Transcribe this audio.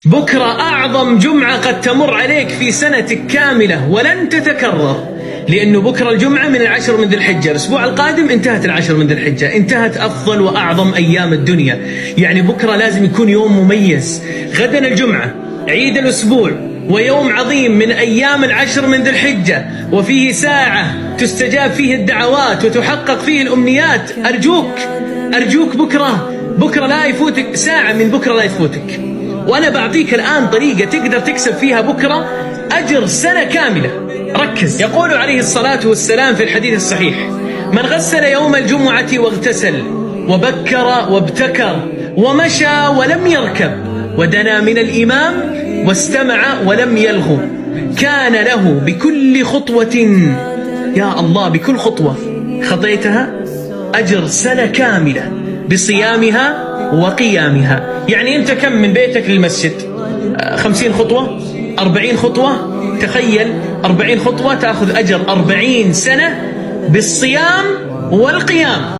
بكرة أعظم جمعة قد تمر عليك في سنتك كاملة ولن تتكرر، لأنه بكرة الجمعة من 10 من ذي الحجة. الأسبوع القادم انتهت 10 من ذي الحجة، انتهت أفضل وأعظم أيام الدنيا. يعني بكرة لازم يكون يوم مميز. غدا الجمعة عيد الأسبوع ويوم عظيم من أيام 10 من ذي الحجة، وفيه ساعة تستجاب فيه الدعوات وتحقق فيه الأمنيات. أرجوك بكرة لا يفوتك ساعة من بكرة، لا يفوتك. وأنا بعطيك الآن طريقة تقدر تكسب فيها بكرة أجر سنة كاملة. ركز. يقول عليه الصلاة والسلام في الحديث الصحيح: من غسل يوم الجمعة واغتسل وبكر وابتكر ومشى ولم يركب ودنا من الإمام واستمع ولم يلغو، كان له بكل خطوة، يا الله، بكل خطوة خطيتها أجر سنة كاملة بصيامها وقيامها. يعني أنت كم من بيتك للمسجد؟ 50 خطوة، 40 خطوة. تخيل 40 خطوة تأخذ أجر 40 سنة بالصيام والقيام.